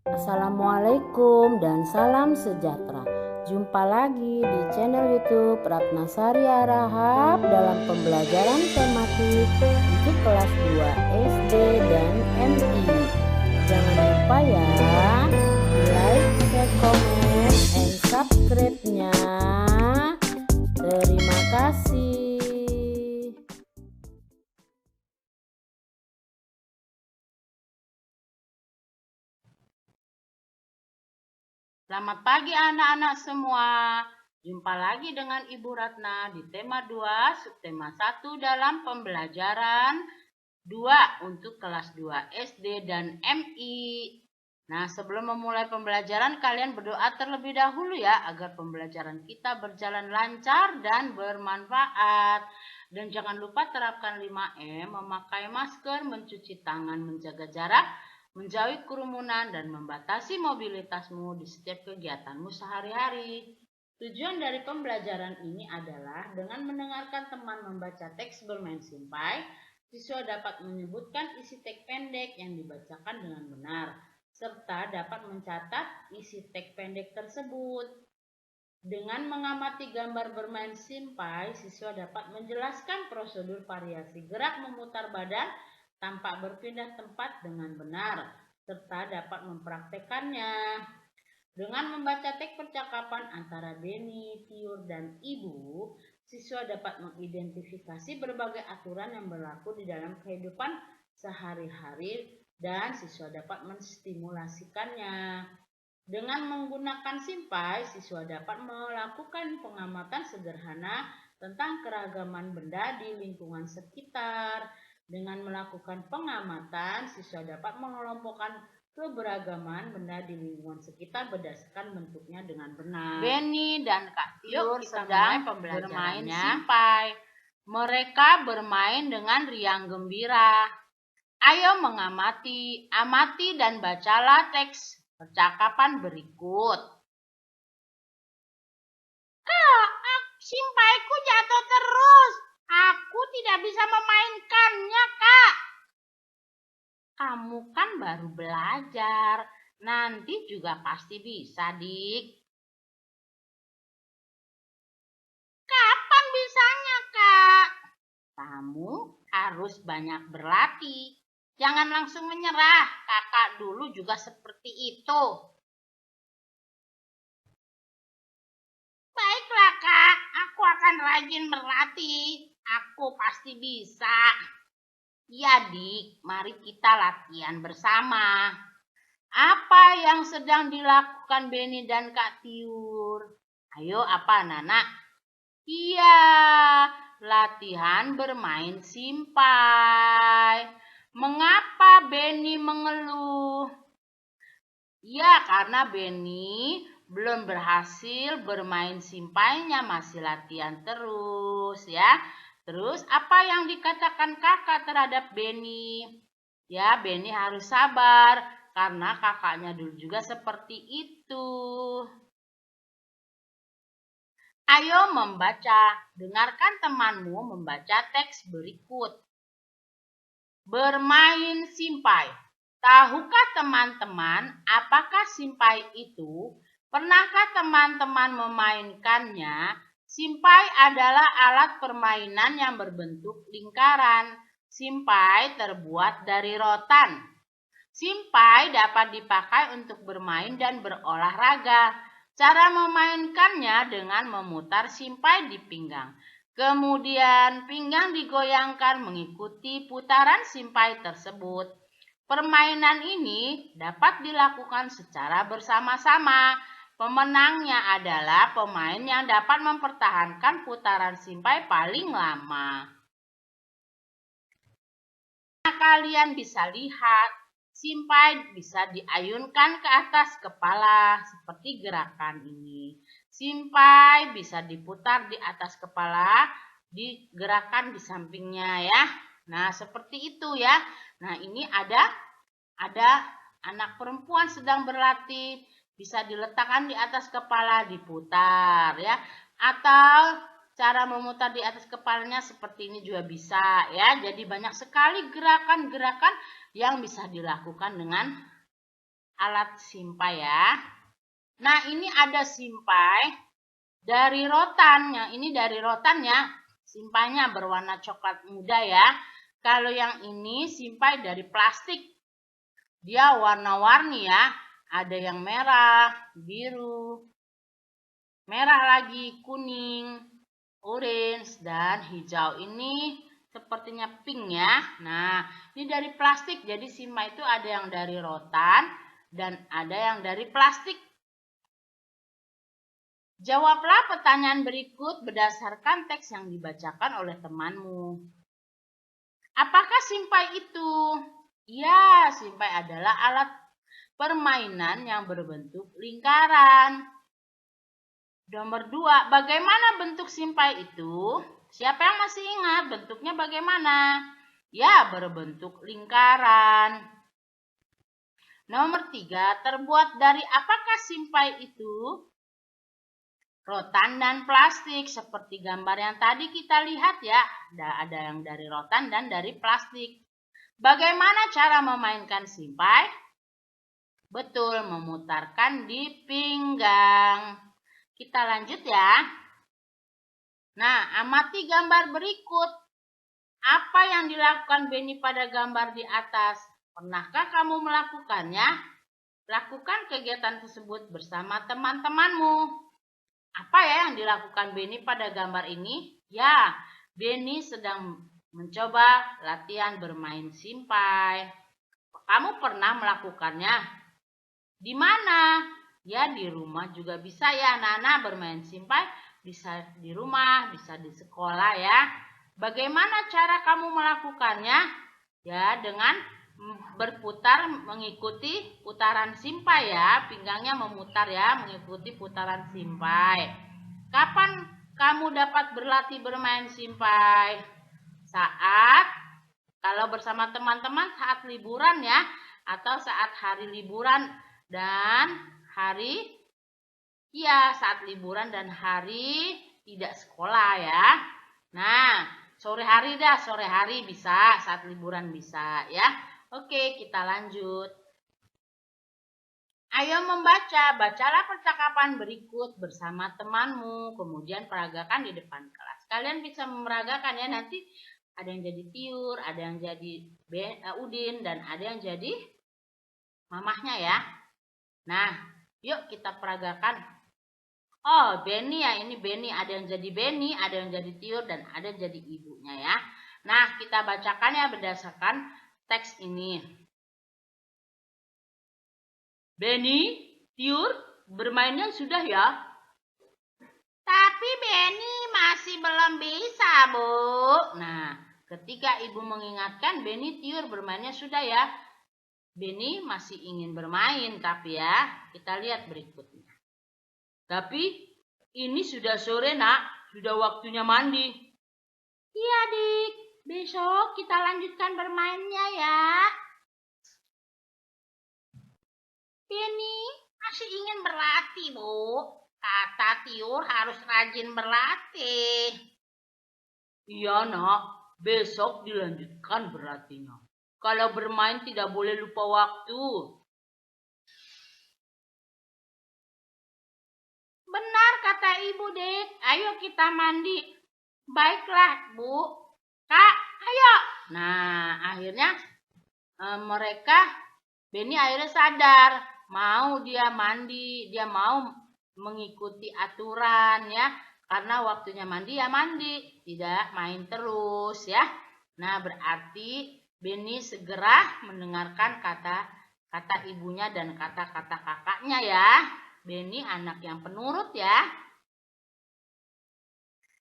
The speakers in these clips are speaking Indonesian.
Assalamualaikum dan salam sejahtera. Jumpa lagi di channel YouTube Ratna Sari Harahap dalam pembelajaran tematik untuk kelas 2 SD dan MI. Jangan lupa ya, like, share, comment, and subscribe-nya. Terima kasih. Selamat pagi anak-anak semua. Jumpa lagi dengan Ibu Ratna di tema 2, subtema 1 dalam pembelajaran 2 untuk kelas 2 SD dan MI. Nah, sebelum memulai pembelajaran, kalian berdoa terlebih dahulu ya, agar pembelajaran kita berjalan lancar dan bermanfaat. Dan jangan lupa terapkan 5M, memakai masker, mencuci tangan, menjaga jarak, menjauhi kerumunan, dan membatasi mobilitasmu di setiap kegiatanmu sehari-hari. Tujuan dari pembelajaran ini adalah dengan mendengarkan teman membaca teks bermain simpai, siswa dapat menyebutkan isi teks pendek yang dibacakan dengan benar, serta dapat mencatat isi teks pendek tersebut. Dengan mengamati gambar bermain simpai, siswa dapat menjelaskan prosedur variasi gerak memutar badan tanpa berpindah tempat dengan benar, serta dapat mempraktekannya. Dengan membaca teks percakapan antara Beni, Tiur, dan Ibu, siswa dapat mengidentifikasi berbagai aturan yang berlaku di dalam kehidupan sehari-hari dan siswa dapat menstimulasikannya. Dengan menggunakan simpai, siswa dapat melakukan pengamatan sederhana tentang keragaman benda di lingkungan sekitar. Dengan melakukan pengamatan, siswa dapat mengelompokkan keberagaman benda di lingkungan sekitar berdasarkan bentuknya dengan benar. Beni dan Kak Tiur sedang bermain simpai. Mereka bermain dengan riang gembira. Ayo mengamati, amati dan bacalah teks percakapan berikut. Kak, simpaiku jatuh terus. Aku tidak bisa memainkannya, Kak. Kamu kan baru belajar. Nanti juga pasti bisa, Dik. Kapan bisanya, Kak? Kamu harus banyak berlatih. Jangan langsung menyerah. Kakak dulu juga seperti itu. Baiklah, Kak. Aku akan rajin berlatih. Aku pasti bisa. Ya, Dik. Mari kita latihan bersama. Apa yang sedang dilakukan Beni dan Kak Tiur? Ayo, apa, Nana? Iya, latihan bermain simpai. Mengapa Beni mengeluh? Ya, karena Beni belum berhasil bermain simpainya, masih latihan terus ya. Terus apa yang dikatakan kakak terhadap Beni? Ya, Beni harus sabar karena kakaknya dulu juga seperti itu. Ayo membaca, dengarkan temanmu membaca teks berikut. Bermain simpai. Tahukah teman-teman apakah simpai itu? Pernahkah teman-teman memainkannya? Simpai adalah alat permainan yang berbentuk lingkaran. Simpai terbuat dari rotan. Simpai dapat dipakai untuk bermain dan berolahraga. Cara memainkannya dengan memutar simpai di pinggang. Kemudian pinggang digoyangkan mengikuti putaran simpai tersebut. Permainan ini dapat dilakukan secara bersama-sama. Pemenangnya adalah pemain yang dapat mempertahankan putaran simpai paling lama. Nah, kalian bisa lihat, simpai bisa diayunkan ke atas kepala seperti gerakan ini. Simpai bisa diputar di atas kepala, digerakkan di sampingnya ya. Nah, seperti itu ya. Nah, ini ada anak perempuan sedang berlatih, bisa diletakkan di atas kepala, diputar ya. Atau cara memutar di atas kepalanya seperti ini juga bisa ya. Jadi banyak sekali gerakan-gerakan yang bisa dilakukan dengan alat simpai ya. Nah, ini ada simpai dari rotan. Ini dari rotan ya. Simpainya berwarna coklat muda ya. Kalau yang ini simpai dari plastik. Dia warna-warni ya. Ada yang merah, biru, merah lagi, kuning, orange, dan hijau. Ini sepertinya pink ya. Nah, ini dari plastik. Jadi simpai itu ada yang dari rotan dan ada yang dari plastik. Jawablah pertanyaan berikut berdasarkan teks yang dibacakan oleh temanmu. Apakah simpai itu? Ya, simpai adalah alat permainan yang berbentuk lingkaran. Nomor 2, bagaimana bentuk simpai itu? Siapa yang masih ingat bentuknya bagaimana? Ya, berbentuk lingkaran. Nomor 3, terbuat dari apakah simpai itu? Rotan dan plastik, seperti gambar yang tadi kita lihat ya. Ada yang dari rotan dan dari plastik. Bagaimana cara memainkan simpai? Betul, memutarkan di pinggang. Kita lanjut ya. Nah, amati gambar berikut. Apa yang dilakukan Benny pada gambar di atas? Pernahkah kamu melakukannya? Lakukan kegiatan tersebut bersama teman-temanmu. Apa ya yang dilakukan Benny pada gambar ini? Ya, Benny sedang mencoba latihan bermain simpai. Kamu pernah melakukannya? Di mana? Ya, di rumah juga bisa ya anak-anak bermain simpai. Bisa di rumah, bisa di sekolah ya. Bagaimana cara kamu melakukannya? Ya, dengan berputar mengikuti putaran simpai ya. Pinggangnya memutar ya, mengikuti putaran simpai. Kapan kamu dapat berlatih bermain simpai? Kalau bersama teman-teman saat liburan ya, atau saat hari liburan dan saat liburan dan hari tidak sekolah ya. Nah, sore hari bisa, saat liburan bisa ya. Oke, kita lanjut. Ayo membaca, bacalah percakapan berikut bersama temanmu, kemudian peragakan di depan kelas. Kalian bisa memeragakan ya, nanti ada yang jadi Tiur, ada yang jadi Udin, dan ada yang jadi mamahnya ya. Nah, yuk kita peragakan. Oh, Benny ya, ini Benny. Ada yang jadi Benny, ada yang jadi Tiur, dan ada yang jadi ibunya ya. Nah, kita bacakan ya berdasarkan teks ini. Benny, Tiur, bermainnya sudah ya? Tapi Benny masih belum bisa, Bu. Nah, ketika ibu mengingatkan, Benny, Tiur, bermainnya sudah ya? Benny masih ingin bermain, tapi ya, kita lihat berikutnya. Tapi ini sudah sore, Nak. Sudah waktunya mandi. Iya, Dik. Besok kita lanjutkan bermainnya ya. Benny masih ingin berlatih, Bu. Kata Tiur harus rajin berlatih. Iya, Nak. Besok dilanjutkan berlatihnya. Kalau bermain tidak boleh lupa waktu. Benar kata Ibu, Dek. Ayo kita mandi. Baiklah, Bu. Kak, ayo. Nah, akhirnya Benny akhirnya sadar. Mau dia mandi, dia mau mengikuti aturan ya. Karena waktunya mandi ya mandi, tidak main terus ya. Nah, berarti Benny segera mendengarkan kata ibunya dan kata-kata kakaknya ya. Benny anak yang penurut ya.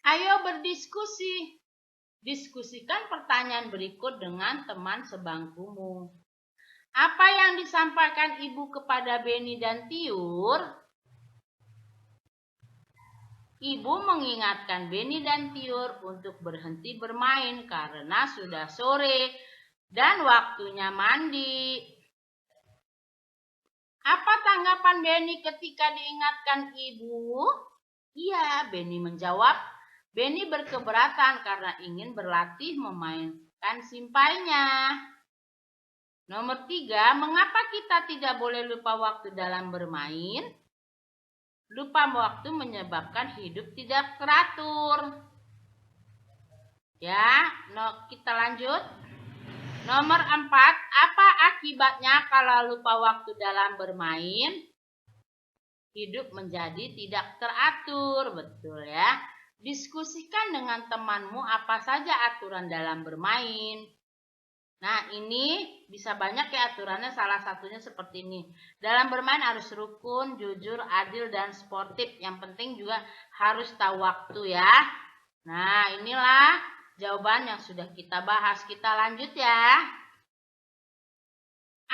Ayo berdiskusi. Diskusikan pertanyaan berikut dengan teman sebangkumu. Apa yang disampaikan ibu kepada Benny dan Tiur? Ibu mengingatkan Benny dan Tiur untuk berhenti bermain karena sudah sore dan waktunya mandi. Apa tanggapan Benny ketika diingatkan ibu? Iya, Benny menjawab. Benny berkeberatan karena ingin berlatih memainkan simpainya. Nomor 3, mengapa kita tidak boleh lupa waktu dalam bermain? Lupa waktu menyebabkan hidup tidak teratur. Ya, kita lanjut. Nomor 4, apa akibatnya kalau lupa waktu dalam bermain? Hidup menjadi tidak teratur, betul ya. Diskusikan dengan temanmu apa saja aturan dalam bermain. Nah, ini bisa banyak ya aturannya, salah satunya seperti ini. Dalam bermain harus rukun, jujur, adil, dan sportif. Yang penting juga harus tahu waktu ya. Nah, inilah jawaban yang sudah kita bahas. Kita lanjut ya.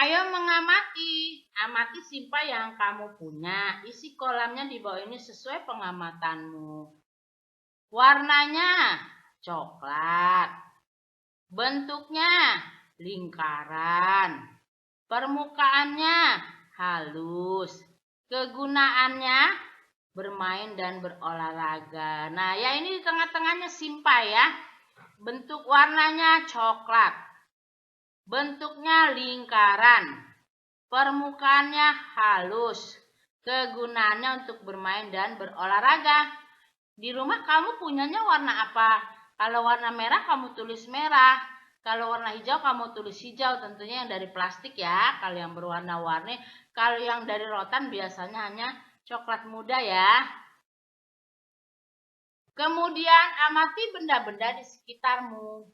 Ayo mengamati. Amati simpai yang kamu punya. Isi kolamnya di bawah ini sesuai pengamatanmu. Warnanya coklat. Bentuknya lingkaran. Permukaannya halus. Kegunaannya bermain dan berolahraga. Nah, ya ini di tengah-tengahnya simpai ya. Bentuk warnanya coklat. Bentuknya lingkaran. Permukaannya halus. Kegunaannya untuk bermain dan berolahraga. Di rumah kamu punyanya warna apa? Kalau warna merah kamu tulis merah. Kalau warna hijau kamu tulis hijau, tentunya yang dari plastik ya. Kalau yang berwarna-warni, kalau yang dari rotan biasanya hanya coklat muda ya. Kemudian amati benda-benda di sekitarmu.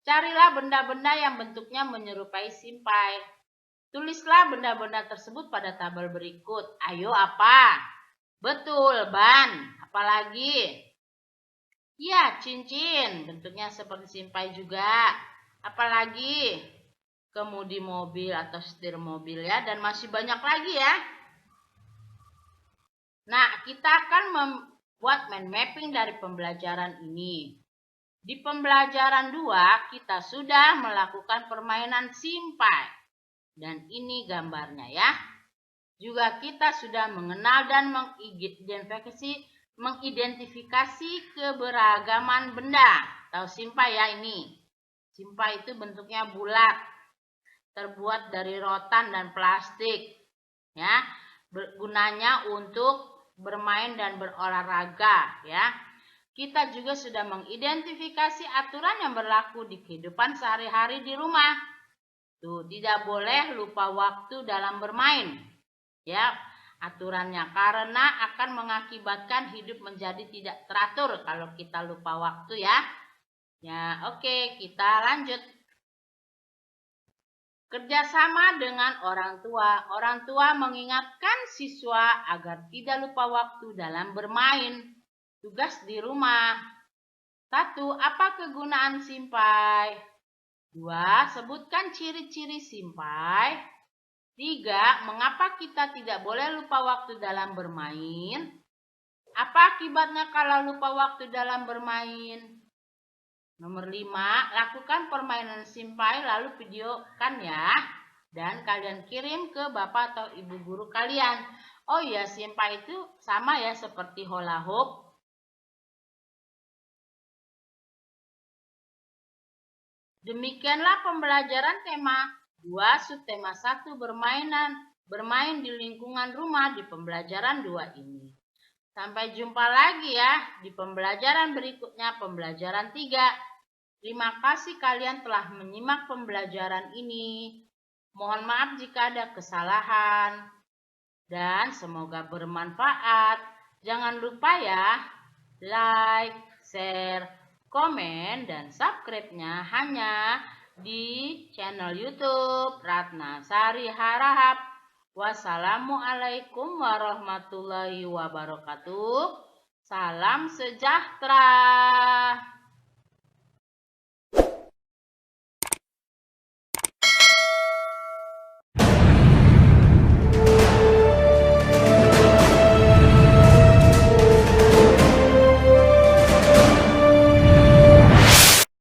Carilah benda-benda yang bentuknya menyerupai simpai. Tulislah benda-benda tersebut pada tabel berikut. Ayo apa? Betul, ban. Apalagi? Ya, cincin. Bentuknya seperti simpai juga. Apalagi? Kemudi mobil atau setir mobil ya. Dan masih banyak lagi ya. Nah, kita akan membuat mind mapping dari pembelajaran ini. Di pembelajaran 2, kita sudah melakukan permainan simpai. Dan ini gambarnya ya. Juga kita sudah mengenal dan mengidentifikasi keberagaman benda. Tahu simpai ya ini. Simpai itu bentuknya bulat, terbuat dari rotan dan plastik. Ya, gunanya untuk bermain dan berolahraga ya. Kita juga sudah mengidentifikasi aturan yang berlaku di kehidupan sehari-hari di rumah. Tuh, tidak boleh lupa waktu dalam bermain. Ya, aturannya karena akan mengakibatkan hidup menjadi tidak teratur kalau kita lupa waktu ya. Ya, oke, kita lanjut. Kerjasama dengan orang tua. Orang tua mengingatkan siswa agar tidak lupa waktu dalam bermain. Tugas di rumah. 1. Apa kegunaan simpai? 2. Sebutkan ciri-ciri simpai. 3. Mengapa kita tidak boleh lupa waktu dalam bermain? Apa akibatnya kalau lupa waktu dalam bermain? Nomor 5, lakukan permainan simpai lalu videokan ya. Dan kalian kirim ke bapak atau ibu guru kalian. Oh iya, simpai itu sama ya seperti hula hoop. Demikianlah pembelajaran tema 2 subtema 1 bermain di lingkungan rumah di pembelajaran 2 ini. Sampai jumpa lagi ya di pembelajaran berikutnya, pembelajaran 3. Terima kasih kalian telah menyimak pembelajaran ini. Mohon maaf jika ada kesalahan dan semoga bermanfaat. Jangan lupa ya, like, share, komen, dan subscribe-nya hanya di channel YouTube Ratna Sari Harahap. Wassalamualaikum warahmatullahi wabarakatuh. Salam sejahtera.